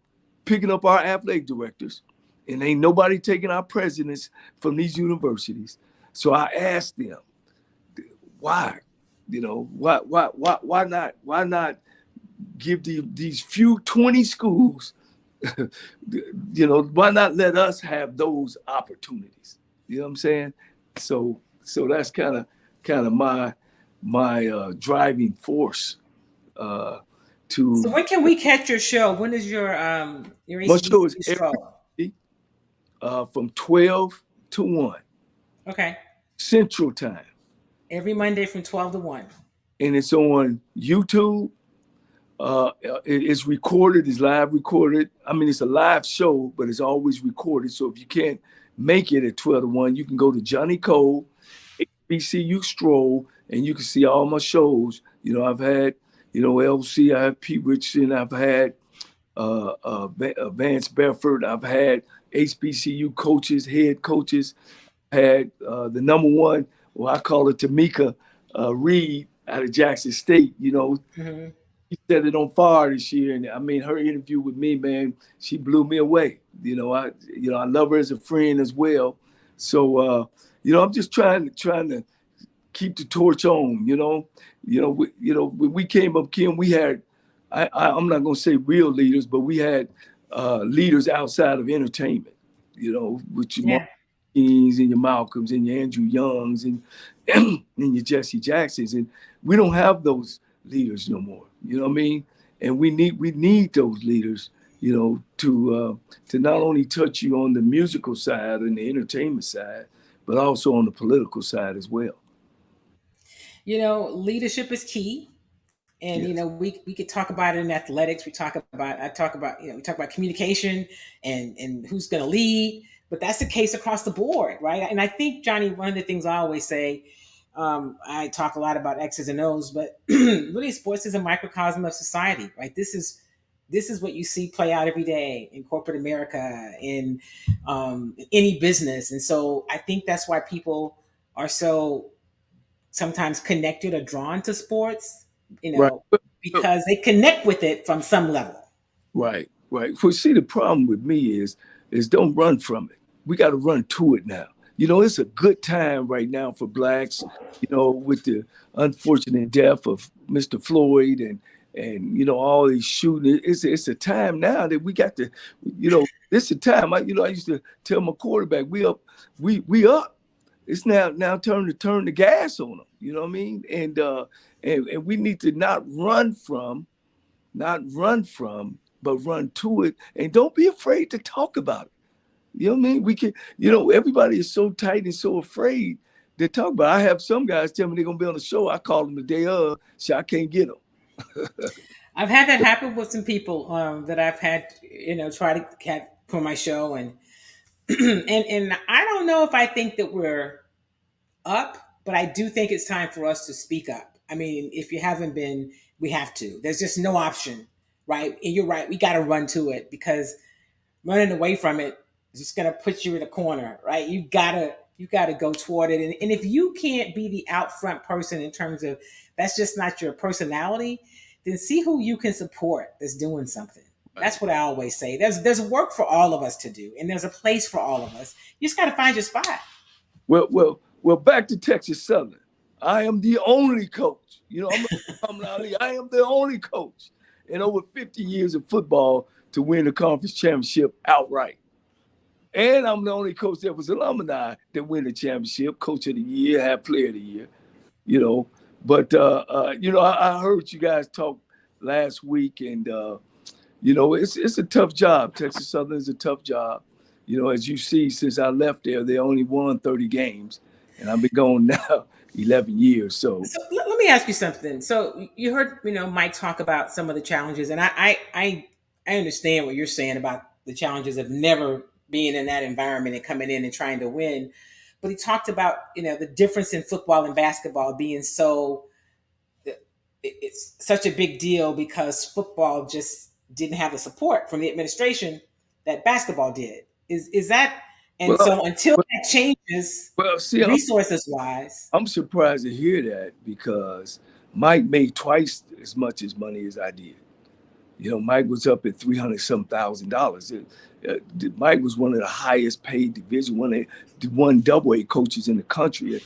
picking up our athletic directors, and ain't nobody taking our presidents from these universities. So I asked them, why? Why not give these few 20 schools, why not let us have those opportunities? You know what I'm saying? So that's kind of my driving force to. So when can we catch your show? When is your my show is every, from 12 to 1. Okay. Central Time. Every Monday from 12 to 1. And it's on YouTube. It's recorded, it's live recorded. I mean, it's a live show, but it's always recorded. So if you can't make it at 12 to 1, you can go to Johnny Cole, HBCU Stroll, and you can see all my shows. I've had, LC, I have Pete Richardson, I've had Vance Bedford, I've had HBCU coaches, head coaches, had the number one, I call it Tamika Reed out of Jackson State, Mm-hmm. She set it on fire this year, and I mean her interview with me, man, she blew me away. I love her as a friend as well. So I'm just trying to keep the torch on. When we came up, Kim, we had I'm not gonna say real leaders, but we had leaders outside of entertainment. With your Martins and your Malcolms and your Andrew Youngs and your Jesse Jacksons, and we don't have those leaders no more. You know what I mean? And we need those leaders, to not only touch you on the musical side and the entertainment side, but also on the political side as well. Leadership is key. And Yes. we could talk about it in athletics. We talk about we talk about communication and who's going to lead. But that's the case across the board, right? And I think, Johnny, one of the things I always say, I talk a lot about X's and O's, but really sports is a microcosm of society, right? This is what you see play out every day in corporate America, in any business. And so I think that's why people are so sometimes connected or drawn to sports, Right. because they connect with it from some level. Right. Well, see, the problem with me is don't run from it. We got to run to it now. It's a good time right now for blacks, with the unfortunate death of Mr. Floyd and all these shootings. It's a time now that we got to, it's a time. I used to tell my quarterback, we up. It's now turn the gas on them. You know what I mean? And we need to not run from, but run to it. And don't be afraid to talk about it. You know what I mean? We can, everybody is so tight and so afraid to talk about it. I have some guys tell me they're going to be on the show. I call them the day of, so I can't get them. I've had that happen with some people that I've had, try to get for my show. And, and I don't know if I think that we're up, but I do think it's time for us to speak up. I mean, if you haven't been, we have to. There's just no option, right? And you're right. We got to run to it, because running away from it is just going to put you in a corner, right? You gotta go toward it. And if you can't be the out front person in terms of that's just not your personality, then see who you can support that's doing something. That's what I always say. There's work for all of us to do, and there's a place for all of us. You just got to find your spot. Well, back to Texas Southern. I am the only coach. I am the only coach in over 50 years of football to win the conference championship outright. And I'm the only coach that was alumni that win the championship, coach of the year, had player of the year, But, I heard you guys talk last week, and, it's a tough job. Texas Southern is a tough job. As you see, since I left there, they only won 30 games, and I've been going now 11 years. So let me ask you something. So you heard, Mike talk about some of the challenges, and I understand what you're saying about the challenges of never being in that environment and coming in and trying to win. But he talked about, the difference in football and basketball being it's such a big deal because football just didn't have the support from the administration that basketball did. Is that? And so until that changes, resources wise, I'm surprised to hear that, because Mike made twice as much as money as I did. Mike was up at $300,000. Mike was one of the highest paid Division one AA coaches in the country.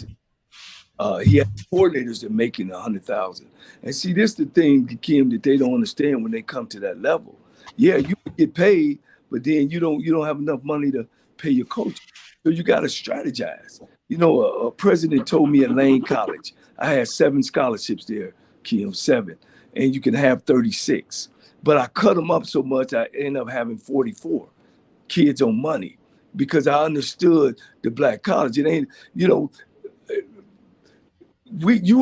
He had coordinators that making $100,000. And see, this is the thing, Kim, that they don't understand when they come to that level. Yeah, you get paid, but then you don't have enough money to pay your coach. So you got to strategize. A president told me at Lane College, I had 7 scholarships there, Kim, 7, and you can have 36. But I cut them up so much, I ended up having 44 kids on money, because I understood the black college. It ain't, you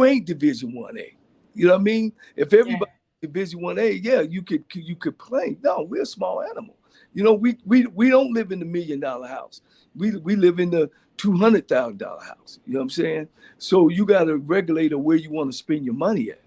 ain't Division 1A. You know what I mean? If everybody Division 1A, yeah, you could play. No, we're a small animal. We don't live in the $1 million house. We live in the $200,000 house. You know what I'm saying? So you got to regulate where you want to spend your money at.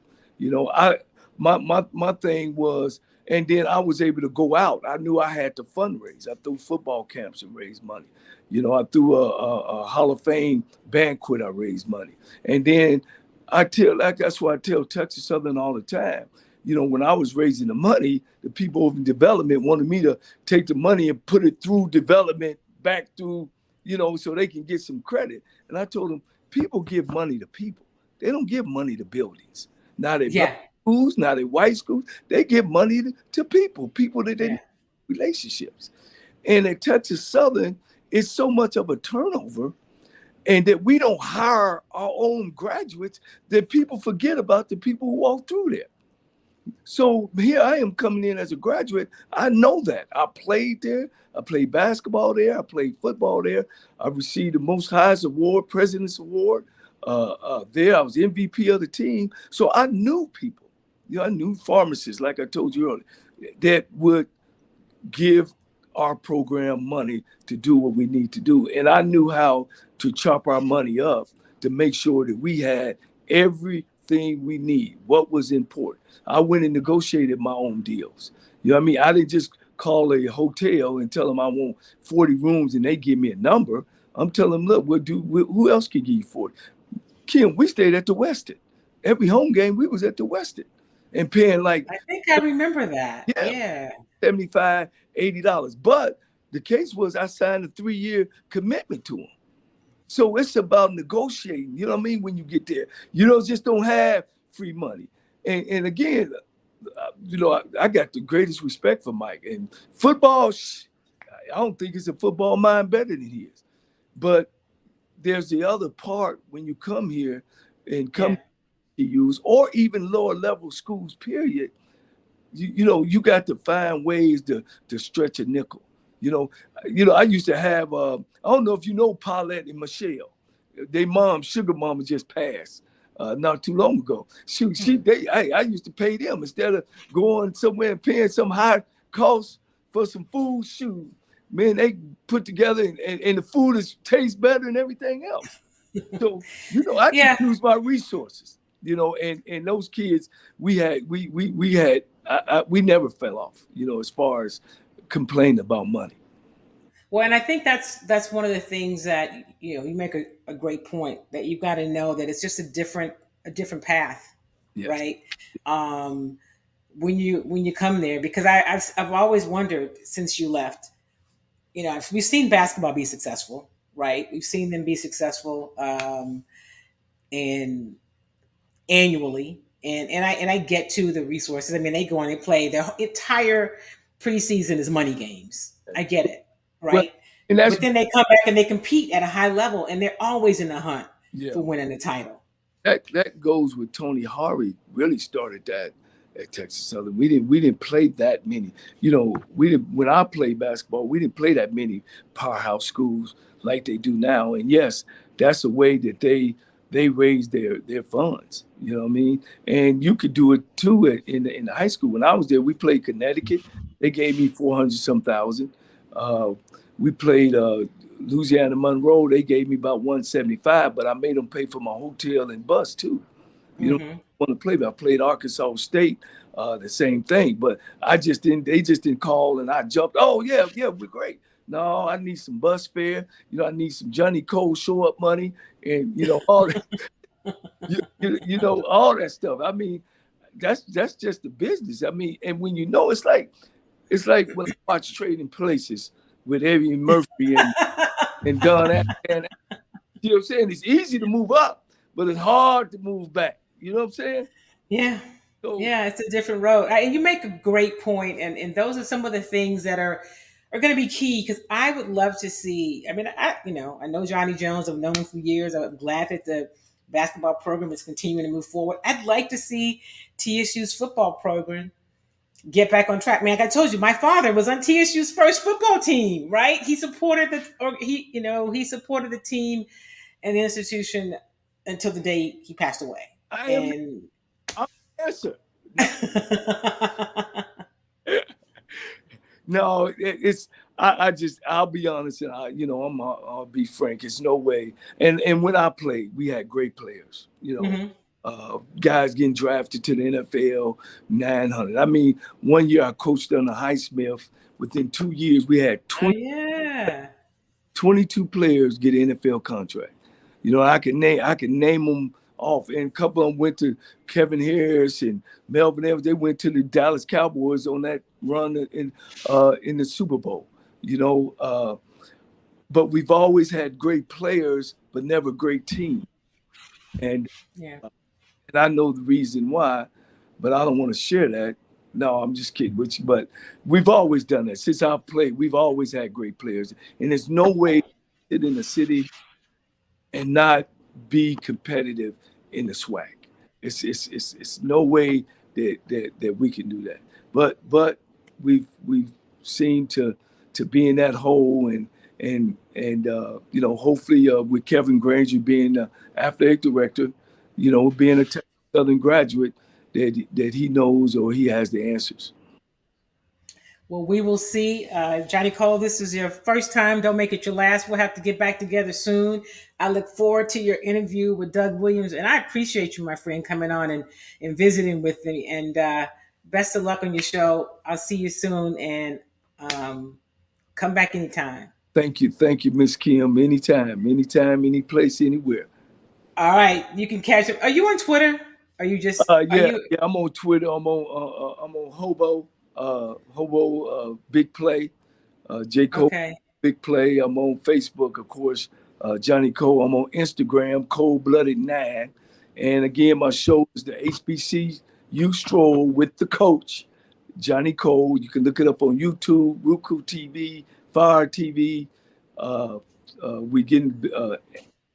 My thing was, and then I was able to go out. I knew I had to fundraise. I threw football camps and raised money. I threw a Hall of Fame banquet. I raised money. And then that's why I tell Texas Southern all the time. When I was raising the money, the people over in development wanted me to take the money and put it through development back through, so they can get some credit. And I told them, people give money to people. They don't give money to buildings. Not at black schools, not at white schools. They give money to people that they need relationships. And at Texas Southern, it's so much of a turnover, and that we don't hire our own graduates, that people forget about the people who walk through there. So here I am coming in as a graduate. I know that. I played there. I played basketball there. I played football there. I received the most highest award, President's Award. There, I was MVP of the team. So I knew people I knew pharmacists, like I told you earlier, that would give our program money to do what we need to do. And I knew how to chop our money up to make sure that we had everything we need, what was important. I went and negotiated my own deals. You know what I mean? I didn't just call a hotel and tell them I want 40 rooms and they give me a number. I'm telling them, look, who else can give you 40? Kim, we stayed at the Westin. Every home game, we was at the Westin and paying like— I think I remember that. Yeah. $75, $80. But the case was I signed a 3-year commitment to them. So it's about negotiating. You know what I mean? When you get there, just don't have free money. And again, I got the greatest respect for Mike. And football, I don't think it's a football mind better than he is. But there's the other part when you come here and come to use, or even lower level schools, period. You got to find ways to stretch a nickel. I used to have, I don't know if you know Paulette and Michelle. They sugar mama just passed not too long ago. I used to pay them instead of going somewhere and paying some high cost for some food. Shoot, man, they put together and the food tastes better than everything else. So, I just use my resources, and those kids we never fell off, as far as complaining about money. Well, and I think that's one of the things that, you make a great point, that you've got to know that it's just a different path, right? When you come there, because I've always wondered since you left, we've seen basketball be successful, right? We've seen them be successful and annually. And I get to the resources. I mean, they go and they play. Their entire preseason is money games. I get it, right? But then they come back and they compete at a high level, and they're always in the hunt for winning the title. That goes with Tony Harvey. Really started that at Texas Southern. We didn't play that many. When I played basketball, we didn't play that many powerhouse schools like they do now. And yes, that's a way that they raise their funds. You know what I mean? And you could do it too in the high school. When I was there, we played Connecticut. They gave me 400-some thousand. We played Louisiana Monroe. They gave me about 175, but I made them pay for my hotel and bus too. You don't want to play, but I played Arkansas State, the same thing. But they just didn't call, and I jumped. Oh yeah, we're great. No, I need some bus fare. I need some Johnny Cole show up money, and all that. All that stuff. I mean, that's just the business. I mean, and when it's like when I watch Trading Places with Eddie Murphy and Don and you know what I'm saying? It's easy to move up, but it's hard to move back. You know what I'm saying? Yeah. So, it's a different road. And you make a great point, and those are some of the things that are going to be key, because I would love to see. I mean, I know Johnny Jones. I've known him for years. I'm glad that the basketball program is continuing to move forward. I'd like to see TSU's football program get back on track. Man, like I told you, my father was on TSU's first football team, right? He supported he supported the team and the institution until the day he passed away. I'm answer. No, I'll be honest, and I'll be frank. It's no way. And when I played, we had great players. Guys getting drafted to the NFL, 900. I mean, one year I coached under Highsmith. Within 2 years, we had 22 players get an NFL contract. I can name them off, and a couple of them went to Kevin Harris and Melvin Evans. They went to the Dallas Cowboys on that run in the Super Bowl. But we've always had great players, but never great teams. And I know the reason why, but I don't want to share that. No, I'm just kidding with you. But we've always done that. Since I've played, we've always had great players. And there's no way to sit in the city and not be competitive in the SWAC. It's no way that we can do that. But we've seemed to be in that hole, and hopefully with Kevin Granger being the athletic director, being a Southern graduate, that he knows or he has the answers. Well, we will see. Johnny Cole, this is your first time. Don't make it your last. We'll have to get back together soon. I look forward to your interview with Doug Williams. And I appreciate you, my friend, coming on and visiting with me. And best of luck on your show. I'll see you soon. And come back anytime. Thank you, Miss Kim. Anytime, any place, anywhere. All right. You can catch up. Are you on Twitter? Are you just? Yeah, I'm on Twitter. I'm on Hobo Big Play. J. Cole Big Play. I'm on Facebook, of course. Johnny Cole. I'm on Instagram, Cold Blooded 9. And again, my show is the HBCU Stroll with the coach, Johnny Cole. You can look it up on YouTube, Roku TV, Fire TV. We getting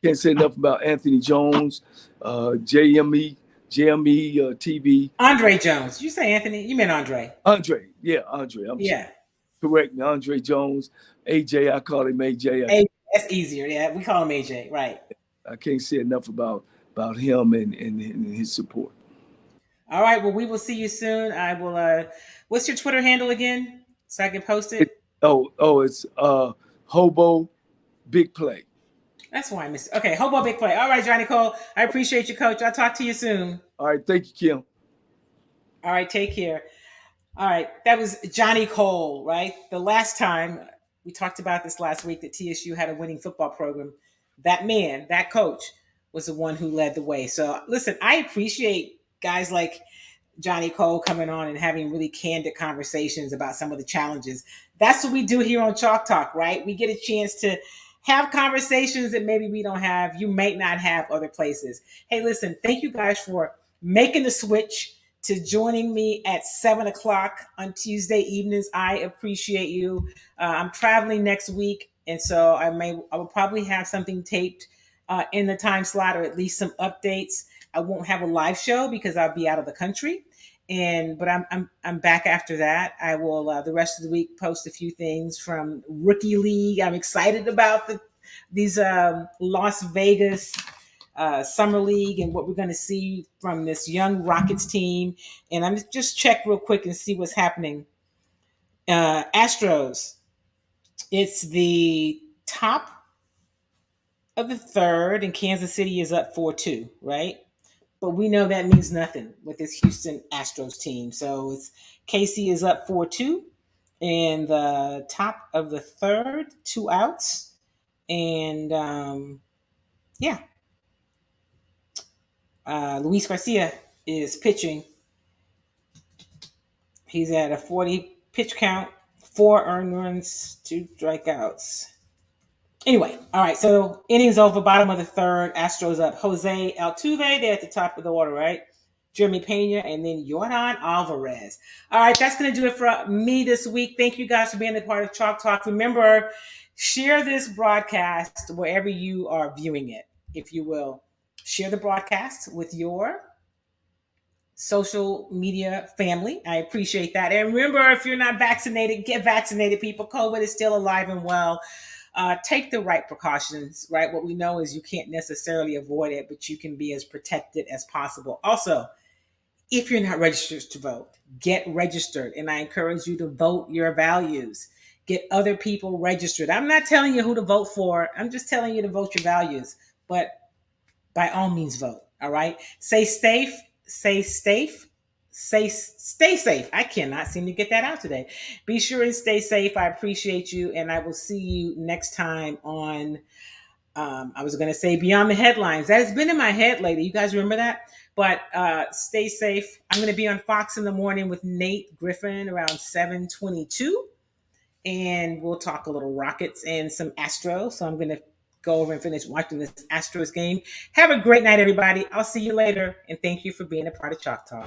can't say enough about Anthony Jones, JME TV. Andre Jones. You say Anthony? You meant Andre. Andre. Correct me. Andre Jones. AJ, I call him AJ. That's easier. Yeah, we call him AJ. Right. I can't say enough about him and his support. All right. Well, we will see you soon. I will. What's your Twitter handle again, so I can post it? It's Hobo Big Play. That's why I missed it. Okay, Hobo Big Play. All right, Johnny Cole. I appreciate you, Coach. I'll talk to you soon. All right. Thank you, Kim. All right. Take care. All right. That was Johnny Cole, right? The last time we talked about this last week that TSU had a winning football program. That man, that coach, was the one who led the way. So listen, I appreciate guys like Johnny Cole coming on and having really candid conversations about some of the challenges. That's what we do here on Chalk Talk, right? We get a chance to have conversations that maybe we don't have. You might not have other places. Hey, listen, thank you guys for making the switch to joining me at 7:00 on Tuesday evenings. I appreciate you. I'm traveling next week, and so I will probably have something taped in the time slot, or at least some updates. I won't have a live show because I'll be out of the country, but I'm back after that. I will the rest of the week post a few things from Rookie League. I'm excited about these Las Vegas Summer League and what we're going to see from this young Rockets team. And I'm just check real quick and see what's happening. Astros, it's the top of the third, and Kansas City is up 4-2, right? But we know that means nothing with this Houston Astros team. So it's KC is up 4-2, and the top of the third, 2 outs. And Luis Garcia is pitching. He's at a 40 pitch count, 4 earned runs, 2 strikeouts. Anyway, all right, so innings over, bottom of the third. Astros up. Jose Altuve, they're at the top of the order, right? Jeremy Pena, and then Yordan Alvarez. All right, that's going to do it for me this week. Thank you guys for being a part of Chalk Talk. Remember, share this broadcast wherever you are viewing it, if you will. Share the broadcast with your social media family. I appreciate that. And remember, if you're not vaccinated, get vaccinated, people. COVID is still alive and well. Take the right precautions, right? What we know is you can't necessarily avoid it, but you can be as protected as possible. Also, if you're not registered to vote, get registered. And I encourage you to vote your values. Get other people registered. I'm not telling you who to vote for. I'm just telling you to vote your values. But by all means, vote. All right. Stay safe. Stay safe. Stay safe. I cannot seem to get that out today. Be sure and stay safe. I appreciate you. And I will see you next time on, I was going to say Beyond the Headlines. That has been in my head lately. You guys remember that? But stay safe. I'm going to be on Fox in the morning with Nate Griffin around 7:22. And we'll talk a little Rockets and some Astros. So I'm going to go over and finish watching this Astros game. Have a great night, everybody. I'll see you later. And thank you for being a part of Chalk Talk.